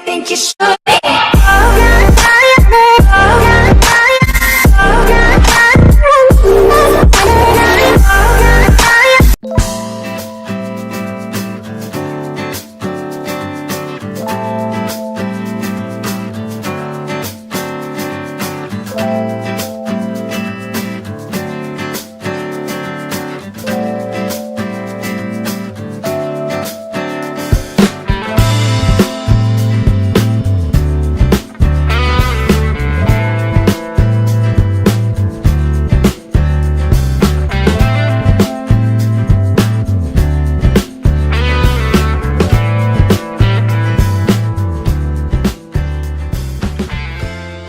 think you should be.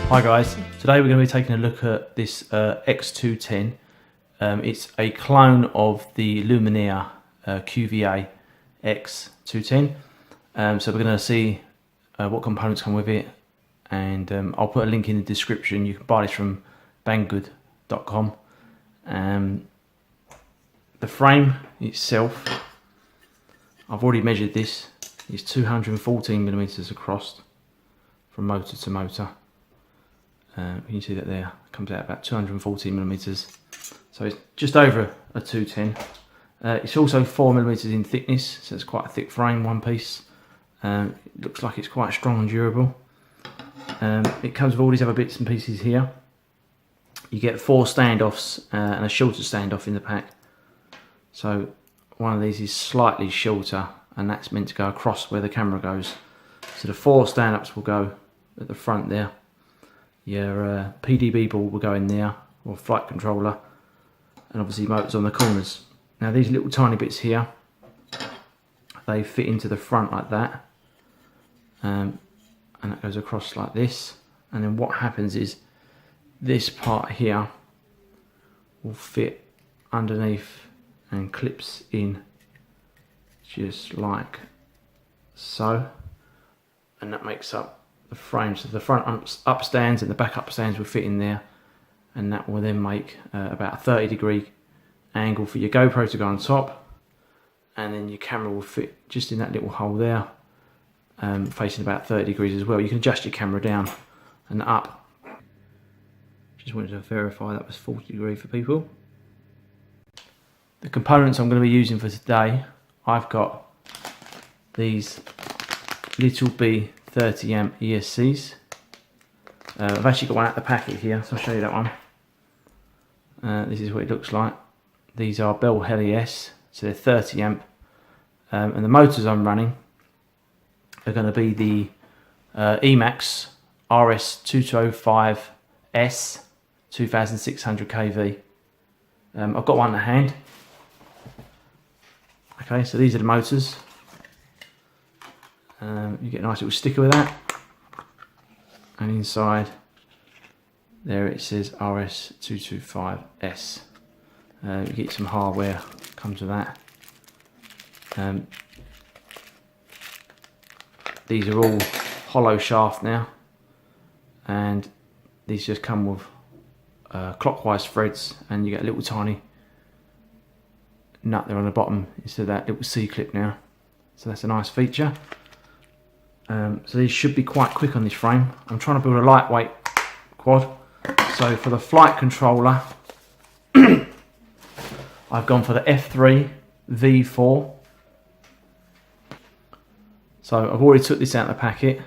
Hi guys, today we're going to be taking a look at this X210. It's a clone of the Luminaire QVA X210. So we're going to see what components come with it, and I'll put a link in the description. You can buy this from banggood.com. The frame itself, I've already measured this. It's 214mm across from motor to motor. You can see that there, it comes out about 214mm, so it's just over a 210. It's also 4mm in thickness, so it's quite a thick frame, one piece. It looks like it's quite strong and durable. It comes with all these other bits and pieces here. You get 4 standoffs and a shorter standoff in the pack. So one of these is slightly shorter, and that's meant to go across where the camera goes. So the 4 stand-ups will go at the front there. Your PDB board will go in there, or flight controller, and obviously motors on the corners. Now these little tiny bits here, they fit into the front like that, and that goes across like this. And then what happens is this part here will fit underneath and clips in just like so, and that makes up the frame. So the front upstands and the back upstands will fit in there, and that will then make about a 30-degree angle for your GoPro to go on top, and then your camera will fit just in that little hole there, facing about 30 degrees as well. You can adjust your camera down and up. Just wanted to verify that was 40 degree for people. The components I'm going to be using for today, I've got these little B 30 amp ESCs. I've actually got one out the packet here, so I'll show you that one. This is what it looks like. These are Bell Heli-S, so they're 30 amp. And the motors I'm running are going to be the Emax RS2205S 2600 kV. I've got one in hand. Okay, so these are the motors. You get a nice little sticker with that, and inside there it says RS225S. You get some hardware comes with that. These are all hollow shaft now, and these just come with clockwise threads, and you get a little tiny nut there on the bottom instead of that little C-clip now, so that's a nice feature. So these should be quite quick on this frame. I'm trying to build a lightweight quad, so for the flight controller I've gone for the F3 V4. So I've already took this out of the packet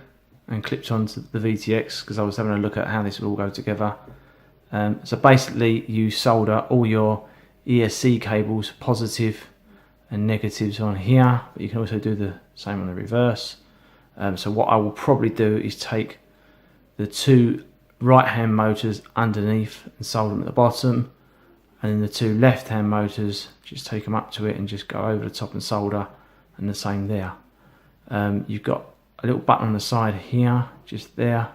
and clipped onto the VTX because I was having a look at how this will all go together. So basically you solder all your ESC cables, positive and negatives, on here, but you can also do the same on the reverse. So what I will probably do is take the 2 right hand motors underneath and solder them at the bottom, and then the 2 left hand motors, just take them up to it and just go over the top and solder, and the same there. You've got a little button on the side here, just there,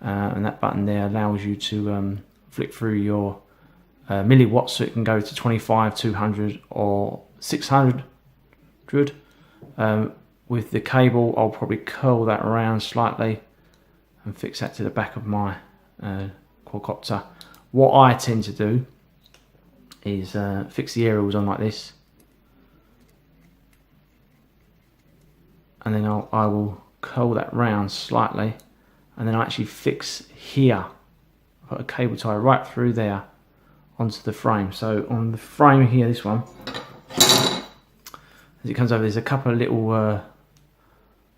and that button there allows you to flick through your milliwatts, so it can go to 25, 200 or 600. With the cable I'll probably curl that around slightly and fix that to the back of my quadcopter. What I tend to do is fix the aerials on like this, and then I will curl that round slightly, and then I actually fix here. I put a cable tie right through there onto the frame. So on the frame here, this one, as it comes over, there's a couple of little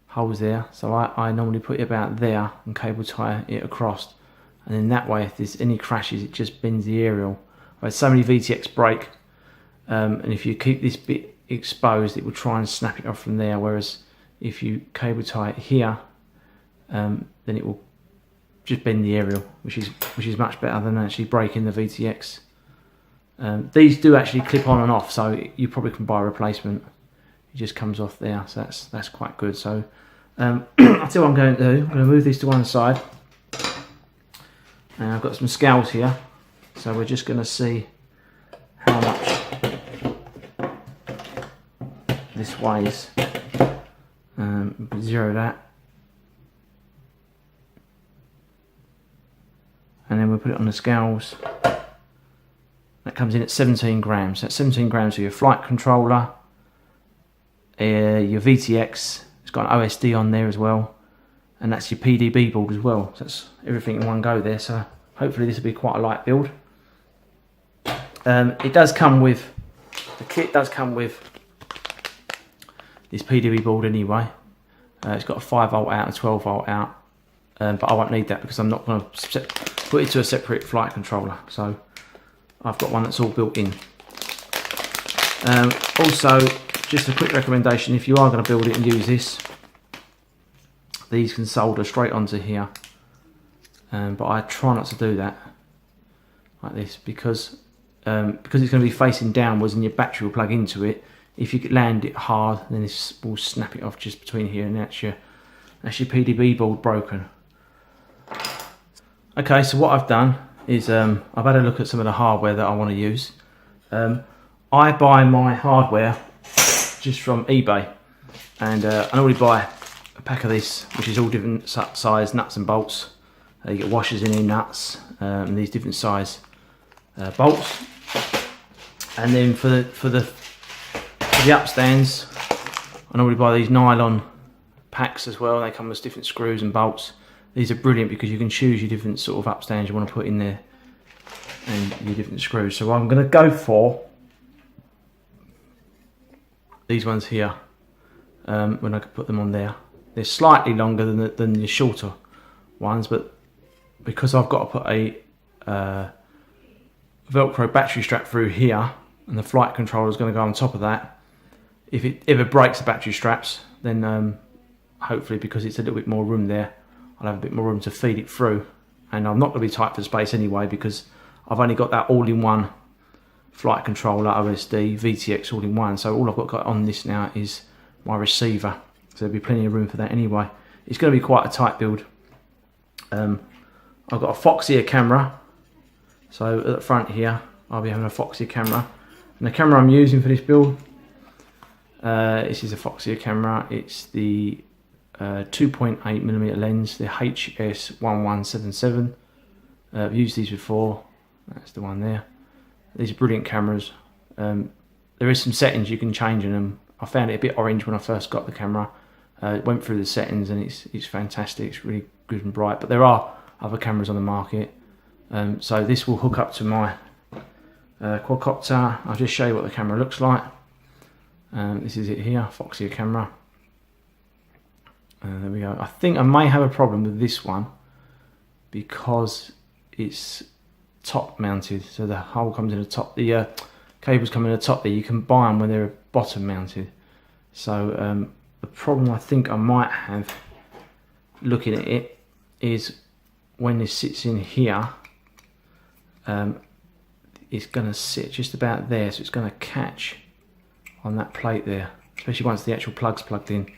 holes there. So I normally put it about there and cable tie it across, and then that way, if there's any crashes, it just bends the aerial. I've had so many VTX break, and if you keep this bit exposed, it will try and snap it off from there, whereas if you cable tie it here, then it will just bend the aerial, which is much better than actually breaking the VTX. These do actually clip on and off, so you probably can buy a replacement. It just comes off there, so that's quite good. So I'll tell you what I'm going to do. I'm going to move these to one side, and I've got some scales here, so we're just going to see how much this weighs. Zero that, and then we'll put it on the scales. That comes in at 17 grams. That's 17 grams for your flight controller, your VTX. It's got an OSD on there as well, and that's your PDB board as well. So that's everything in one go there. So hopefully this will be quite a light build. It does come with, the kit does come with this PDB board anyway. It's got a 5 volt out and 12 volt out, but I won't need that because I'm not going to put it to a separate flight controller. So I've got one that's all built in. Also, just a quick recommendation, if you are going to build it and use this, these can solder straight onto here, but I try not to do that like this because it's going to be facing downwards and your battery will plug into it. If you land it hard, then this will snap it off just between here, and that's your PDB board broken. Okay, so what I've done is I've had a look at some of the hardware that I want to use. I buy my hardware just from eBay, and I normally buy a pack of this, which is all different size nuts and bolts. You get washers in here, nuts, and these different size bolts. And then for the upstands, I normally buy these nylon packs as well. They come with different screws and bolts. These are brilliant because you can choose your different sort of upstands you want to put in there and your different screws. So I'm going to go for these ones here when I can put them on there. They're slightly longer than the shorter ones, but because I've got to put a Velcro battery strap through here, and the flight controller is going to go on top of that, if it ever breaks the battery straps, then hopefully, because it's a little bit more room there, I'll have a bit more room to feed it through. And I'm not going to be tight for space anyway, because I've only got that all-in-one flight controller, OSD, VTX all in one. So all I've got on this now is my receiver. So there'll be plenty of room for that anyway. It's going to be quite a tight build. I've got a Foxia camera. So at the front here, I'll be having a Foxia camera. And the camera I'm using for this build, this is a Foxia camera. It's the 2.8mm lens, the HS1177. I've used these before. That's the one there. These are brilliant cameras. There is some settings you can change in them. I found it a bit orange when I first got the camera. Went through the settings and it's fantastic. It's really good and bright. But there are other cameras on the market. So this will hook up to my quadcopter. I'll just show you what the camera looks like. This is it here, Foxia camera. There we go. I think I may have a problem with this one because it's top mounted, so the hole comes in the top. The cables come in the top there. You can buy them when they're bottom mounted. So the problem I think I might have looking at it is when this sits in here, it's going to sit just about there, so it's going to catch on that plate there, especially once the actual plug's plugged in.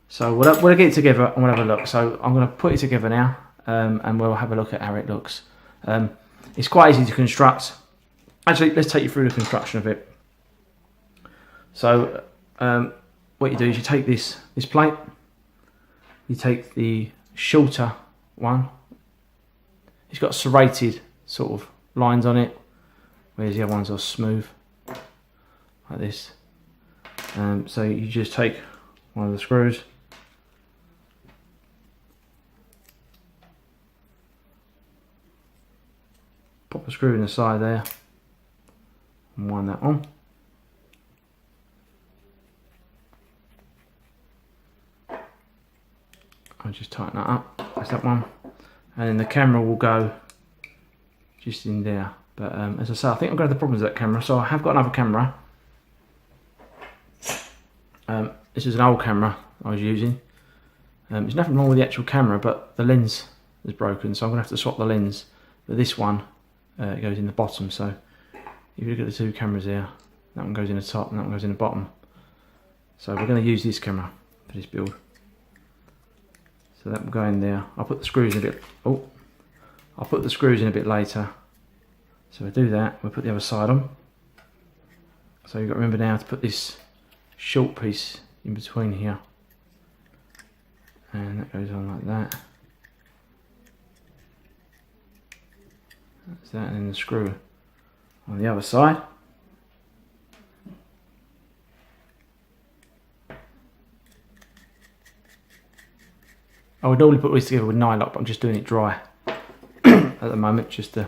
So we'll get it together and we'll have a look. So I'm going to put it together now, and we'll have a look at how it looks. It's quite easy to construct. Actually, let's take you through the construction of it. So what you do is you take this plate, you take the shorter one. It's got serrated sort of lines on it, whereas the other ones are smooth, like this. So you just take one of the screws, pop a screw in the side there and wind that on. I'll just tighten that up. That's that one. And then the camera will go just in there. But as I say, I think I'm going to have the problems with that camera. So I have got another camera. This is an old camera I was using. There's nothing wrong with the actual camera, but the lens is broken, so I'm going to have to swap the lens. But this one, it goes in the bottom. So if you look at the two cameras here, that one goes in the top and that one goes in the bottom. So we're going to use this camera for this build. So that will go in there. I'll put the screws in a bit. Oh, I'll put the screws in a bit later. So we'll do that. We'll put the other side on. So you've got to remember now to put this short piece in between here. And that goes on like that. That's that, and then the screw on the other side. I would normally put this together with nylock, but I'm just doing it dry at the moment, just to,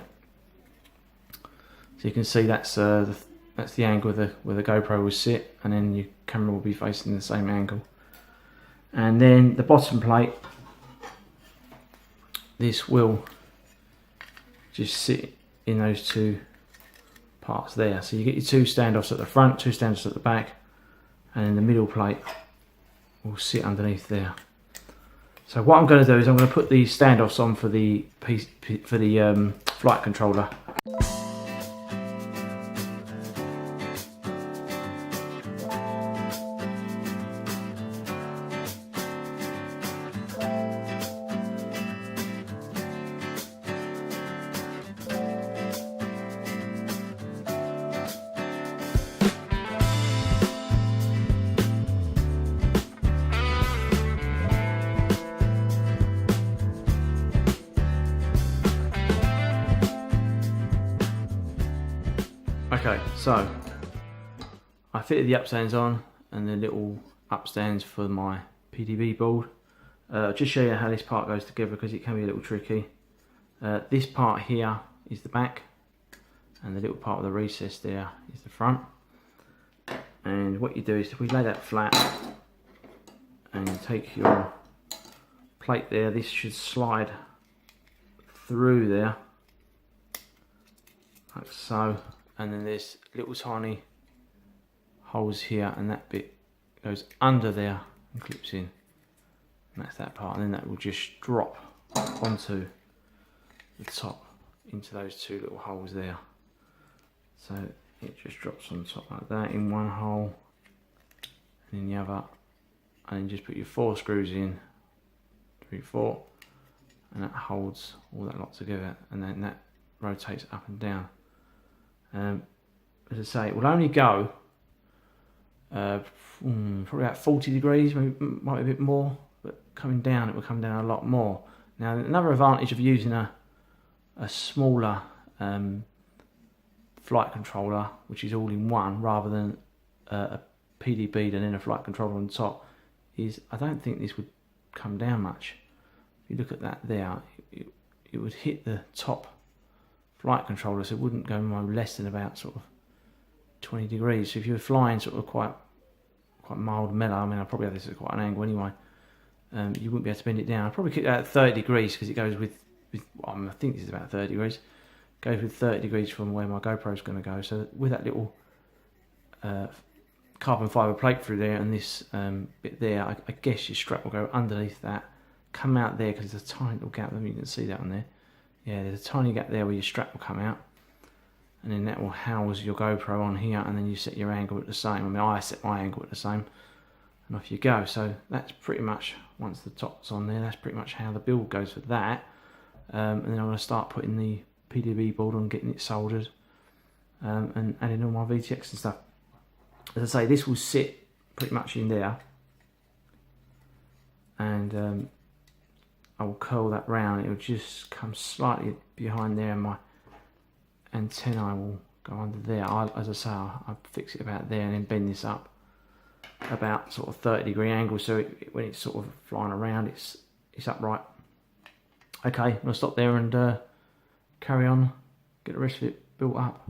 so you can see that's the angle where the GoPro will sit, and then your camera will be facing the same angle. And then the bottom plate, this will just sit in those two parts there. So you get your two standoffs at the front, two standoffs at the back, and then the middle plate will sit underneath there. So what I'm going to do is I'm going to put these standoffs on for the flight controller. Okay, so I fitted the upstands on and the little upstands for my PDB board. I'll just show you how this part goes together because it can be a little tricky. This part here is the back, and the little part of the recess there is the front. And what you do is, if we lay that flat and you take your plate there, this should slide through there like so. And then there's little tiny holes here, and that bit goes under there and clips in. And that's that part, and then that will just drop onto the top into those two little holes there. So it just drops on top like that in one hole and in the other, and then just put your 4 screws in, 3, 4, and that holds all that lot together, and then that rotates up and down. As I say, it will only go probably about 40 degrees, maybe might be a bit more, but coming down it will come down a lot more. Now another advantage of using a smaller flight controller, which is all in one, rather than a PDB and then a flight controller on top, is I don't think this would come down much. If you look at that there, it would hit the top flight controller, so it wouldn't go no less than about sort of 20 degrees. So if you were flying sort of quite mild mellow, I mean, I'll probably have this at quite an angle anyway, you wouldn't be able to bend it down. I'd probably keep that at 30 degrees because it goes with I think this is about 30 degrees, goes with 30 degrees from where my GoPro is going to go. So with that little carbon fibre plate through there and this bit there, I guess your strap will go underneath that, come out there, because there's a tiny little gap. Let me, you can see that on there. Yeah, there's a tiny gap there where your strap will come out, and then that will house your GoPro on here, and then you set your angle at the same. I mean, I set my angle at the same, and off you go. So that's pretty much, once the top's on there, that's pretty much how the build goes for that. And then I'm going to start putting the PDB board on, getting it soldered, and adding all my VTX and stuff. As I say, this will sit pretty much in there, and I will curl that round. It will just come slightly behind there, and my antenna will go under there. As I say, I'll fix it about there and then bend this up about sort of 30-degree angle, so when it's sort of flying around, it's upright. Okay, I'm going to stop there and carry on get the rest of it built up.